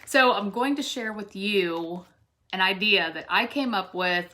So I'm going to share with you an idea that I came up with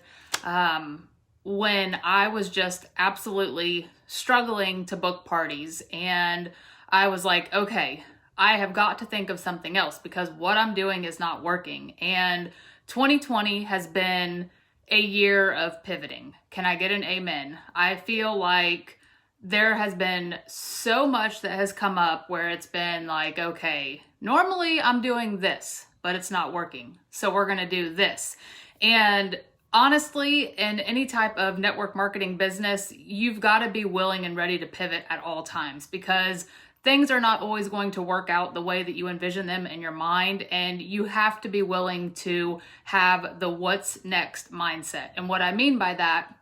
when I was just absolutely struggling to book parties. And I was like, okay, I have got to think of something else because what I'm doing is not working. And 2020 has been a year of pivoting. Can I get an amen? I feel like there has been so much that has come up where it's been like, okay, normally I'm doing this, but it's not working. So we're going to do this. And honestly, in any type of network marketing business, you've got to be willing and ready to pivot at all times because things are not always going to work out the way that you envision them in your mind. And you have to be willing to have the what's next mindset. And what I mean by that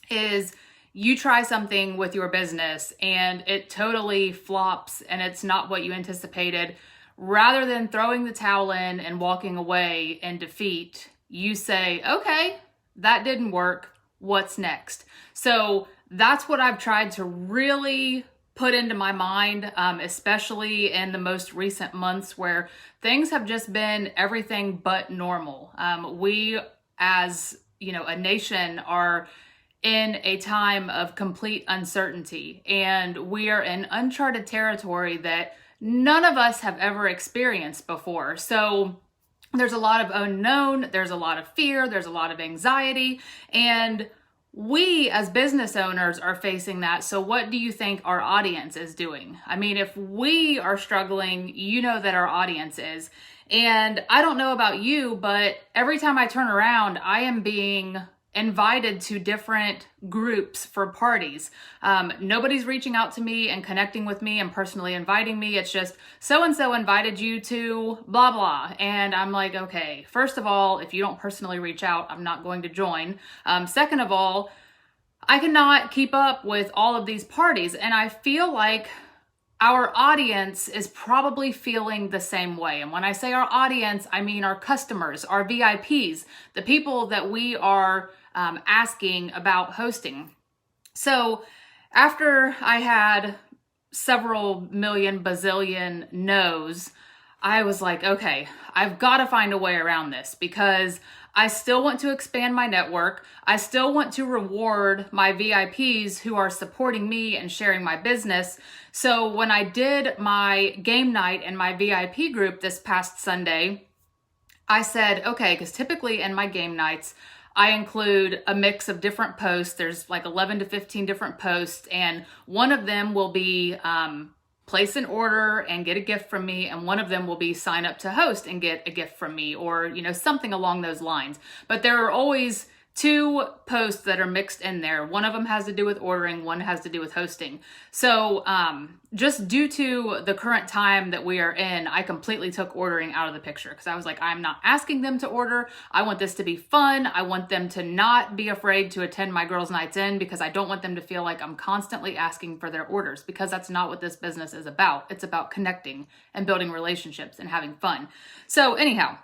is you try something with your business and it totally flops and it's not what you anticipated. Rather than throwing the towel in and walking away in defeat, you say, okay, that didn't work. What's next? So that's what I've tried to really put into my mind, especially in the most recent months where things have just been everything but normal. We as, a nation are in a time of complete uncertainty, and we are in uncharted territory that none of us have ever experienced before. So there's a lot of unknown, there's a lot of fear, there's a lot of anxiety, and we as business owners are facing that. So what do you think our audience is doing? I mean, if we are struggling, you know that our audience is. And I don't know about you, but every time I turn around, I am being invited to different groups for parties. Nobody's reaching out to me and connecting with me and personally inviting me. It's just so-and-so invited you to blah, blah. And I'm like, okay, first of all, if you don't personally reach out, I'm not going to join. Second of all, I cannot keep up with all of these parties. And I feel like our audience is probably feeling the same way. And when I say our audience, I mean our customers, our VIPs, the people that we are asking about hosting. So after I had several million bazillion no's, I was like, okay, I've got to find a way around this because I still want to expand my network. I still want to reward my VIPs who are supporting me and sharing my business. So when I did my game night in my VIP group this past Sunday, I said, okay, because typically in my game nights, I include a mix of different posts. There's like 11 to 15 different posts, and one of them will be place an order and get a gift from me, and one of them will be sign up to host and get a gift from me, or something along those lines. But there are always two posts that are mixed in there. One of them has to do with ordering, one has to do with hosting. So just due to the current time that we are in, I completely took ordering out of the picture because I was like, I'm not asking them to order. I want this to be fun. I want them to not be afraid to attend my girls' nights in because I don't want them to feel like I'm constantly asking for their orders, because that's not what this business is about. It's about connecting and building relationships and having fun. So anyhow,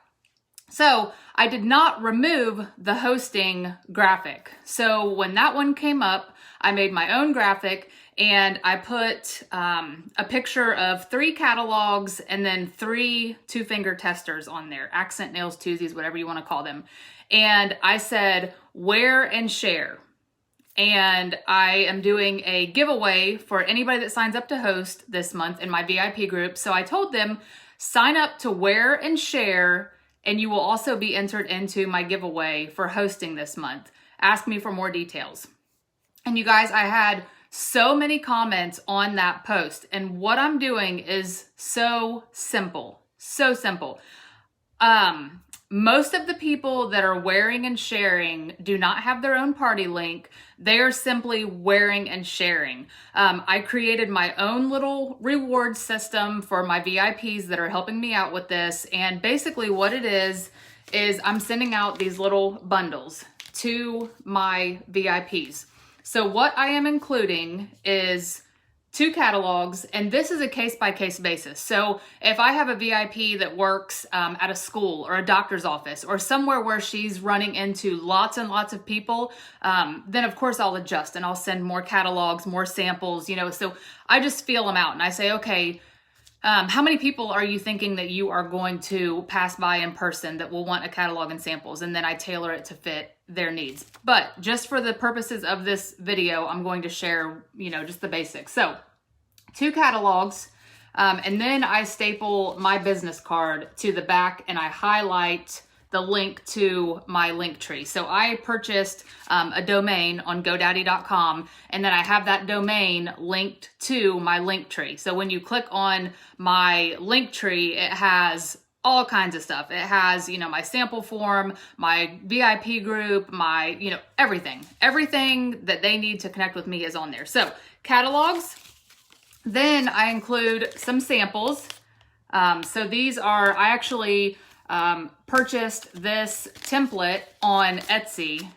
so I did not remove the hosting graphic. So when that one came up, I made my own graphic and I put a picture of 3 catalogs and then 3 two-finger testers on there, accent nails, twosies, whatever you want to call them. And I said, wear and share. And I am doing a giveaway for anybody that signs up to host this month in my VIP group. So I told them, sign up to wear and share, and you will also be entered into my giveaway for hosting this month. Ask me for more details. And you guys, I had so many comments on that post. And what I'm doing is so simple, so simple. Most of the people that are wearing and sharing do not have their own party link. They are simply wearing and sharing. I created my own little reward system for my VIPs that are helping me out with this. And basically what it is I'm sending out these little bundles to my VIPs. So what I am including is 2 catalogs, and this is a case-by-case basis. So if I have a VIP that works at a school or a doctor's office or somewhere where she's running into lots and lots of people, then of course I'll adjust and I'll send more catalogs, more samples, So I just feel them out and I say, okay, How many people are you thinking that you are going to pass by in person that will want a catalog and samples? And then I tailor it to fit their needs. But just for the purposes of this video, I'm going to share, just the basics. So 2 catalogs, and then I staple my business card to the back and I highlight the link to my link tree. So I purchased a domain on GoDaddy.com, and then I have that domain linked to my link tree. So when you click on my link tree, it has all kinds of stuff. It has, my sample form, my VIP group, my, everything. Everything that they need to connect with me is on there. So catalogs, then I include some samples. So these are, I actually purchased this template on Etsy,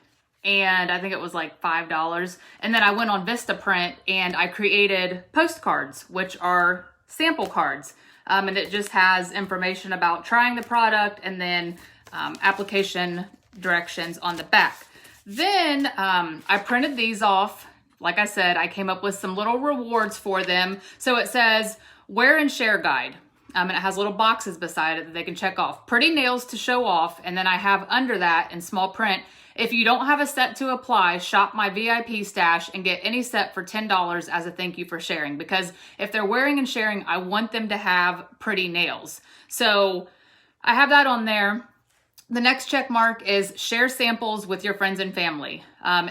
and I think it was like $5. And then I went on Vistaprint and I created postcards, which are sample cards. And it just has information about trying the product and then application directions on the back. Then I printed these off. Like I said, I came up with some little rewards for them. So it says Wear and Share Guide. And it has little boxes beside it that they can check off. Pretty nails to show off. And then I have under that in small print, if you don't have a set to apply, shop my VIP stash and get any set for $10 as a thank you for sharing. Because if they're wearing and sharing, I want them to have pretty nails. So I have that on there. The next check mark is share samples with your friends and family.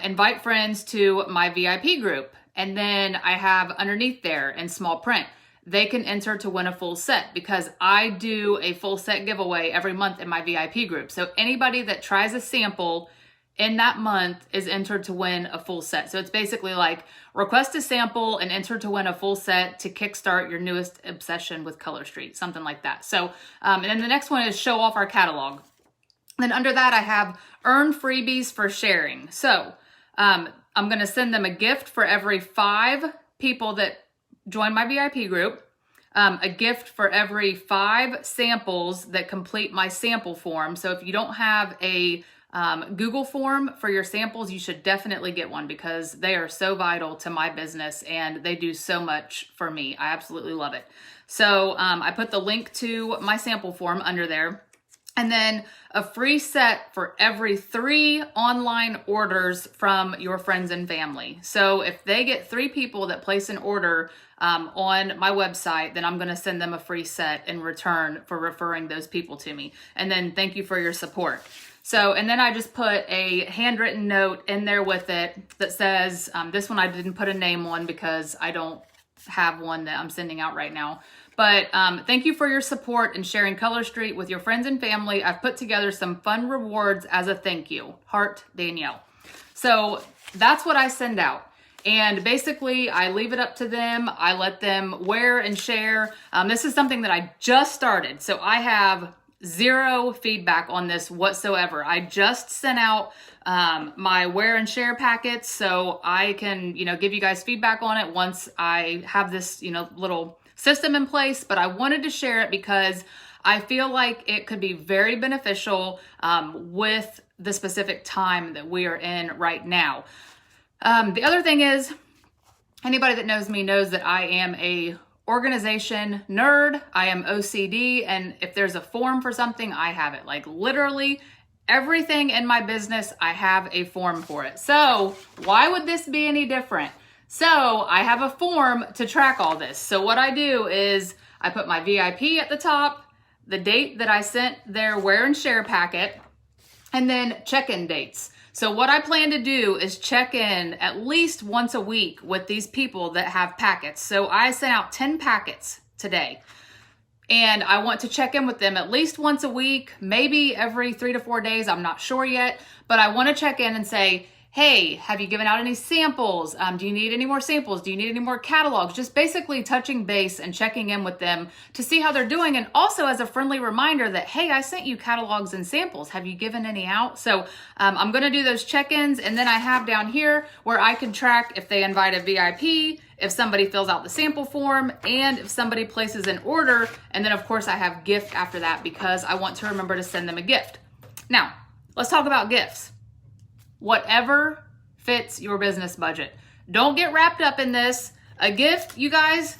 Invite friends to my VIP group. And then I have underneath there in small print, they can enter to win a full set, because I do a full set giveaway every month in my VIP group. So anybody that tries a sample in that month is entered to win a full set. So it's basically like request a sample and enter to win a full set to kickstart your newest obsession with Color Street, something like that. So, and then the next one is show off our catalog. Then under that, I have earn freebies for sharing. So I'm going to send them a gift for every 5 people that join my VIP group, a gift for every 5 samples that complete my sample form. So if you don't have a Google form for your samples, you should definitely get one, because they are so vital to my business and they do so much for me. I absolutely love it. So I put the link to my sample form under there. And then a free set for every 3 online orders from your friends and family. So if they get 3 people that place an order on my website, then I'm going to send them a free set in return for referring those people to me. And then thank you for your support. So, and then I just put a handwritten note in there with it that says, this one I didn't put a name on because I don't have one that I'm sending out right now. But thank you for your support and sharing Color Street with your friends and family. I've put together some fun rewards as a thank you. Heart, Danielle. So that's what I send out. And basically, I leave it up to them. I let them wear and share. This is something that I just started. So I have 0 feedback on this whatsoever. I just sent out my wear and share packets, so I can, give you guys feedback on it once I have this, little system in place. But I wanted to share it because I feel like it could be very beneficial with the specific time that we are in right now. The other thing is, anybody that knows me knows that I am a organization nerd. I am OCD, and if there's a form for something, I have it. Like literally everything in my business, I have a form for it. So why would this be any different? So I have a form to track all this. So what I do is I put my VIP at the top, the date that I sent their wear and share packet, and then check-in dates. So what I plan to do is check in at least once a week with these people that have packets. So I sent out 10 packets today, and I want to check in with them at least once a week, maybe every 3 to 4 days. I'm not sure yet, but I want to check in and say, hey, have you given out any samples? Do you need any more samples? Do you need any more catalogs? Just basically touching base and checking in with them to see how they're doing. And also as a friendly reminder that, hey, I sent you catalogs and samples. Have you given any out? So I'm going to do those check-ins. And then I have down here where I can track if they invite a VIP, if somebody fills out the sample form, and if somebody places an order. And then of course I have gift after that because I want to remember to send them a gift. Now, let's talk about gifts. Whatever fits your business budget. Don't get wrapped up in this. A gift, you guys,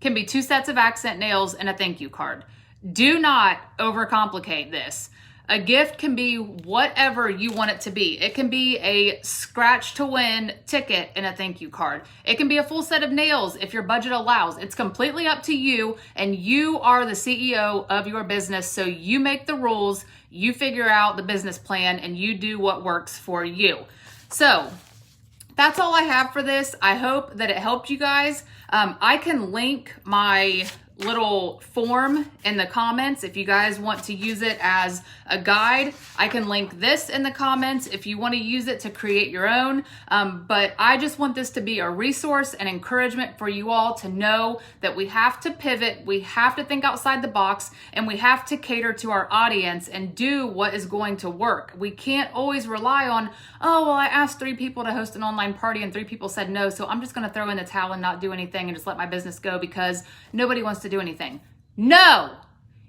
can be 2 sets of accent nails and a thank you card. Do not overcomplicate this. A gift can be whatever you want it to be. It can be a scratch to win ticket and a thank you card. It can be a full set of nails if your budget allows. It's completely up to you, and you are the CEO of your business, so you make the rules, you figure out the business plan, and you do what works for you. So that's all I have for this. I hope that it helped you guys. I can link my little form in the comments if you guys want to use it as a guide. I can link this in the comments if you want to use it to create your own. But I just want this to be a resource and encouragement for you all to know that we have to pivot, we have to think outside the box, and we have to cater to our audience and do what is going to work. We can't always rely on, oh, well, I asked 3 people to host an online party and 3 people said no, so I'm just going to throw in the towel and not do anything and just let my business go because nobody wants to do anything. No,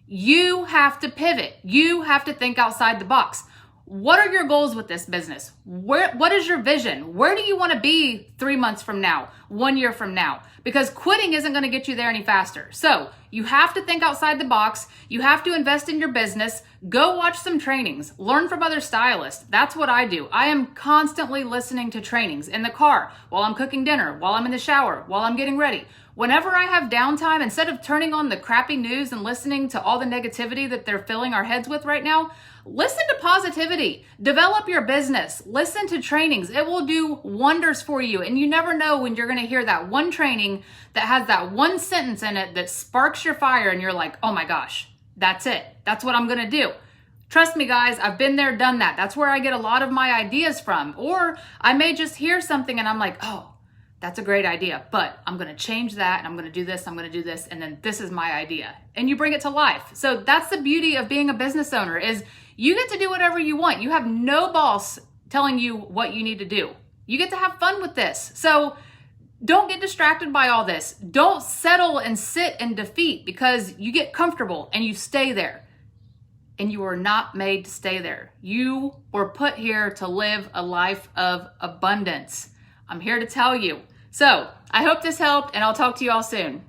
you have to pivot. You have to think outside the box. What are your goals with this business? What is your vision? Where do you want to be 3 months from now, 1 year from now? Because quitting isn't going to get you there any faster. So you have to think outside the box. You have to invest in your business. Go watch some trainings. Learn from other stylists. That's what I do. I am constantly listening to trainings in the car, while I'm cooking dinner, while I'm in the shower, while I'm getting ready. Whenever I have downtime, instead of turning on the crappy news and listening to all the negativity that they're filling our heads with right now, listen to positivity. Develop your business. Listen to trainings. It will do wonders for you. And you never know when you're going to hear that one training that has that one sentence in it that sparks your fire and you're like, oh my gosh, that's it. That's what I'm going to do. Trust me, guys, I've been there, done that. That's where I get a lot of my ideas from. Or I may just hear something and I'm like, oh, that's a great idea, but I'm going to change that and I'm going to do this, I'm going to do this, and then this is my idea. And you bring it to life. So that's the beauty of being a business owner is you get to do whatever you want. You have no boss telling you what you need to do. You get to have fun with this. So don't get distracted by all this. Don't settle and sit in defeat because you get comfortable and you stay there. And you are not made to stay there. You were put here to live a life of abundance. I'm here to tell you. So I hope this helped, and I'll talk to you all soon.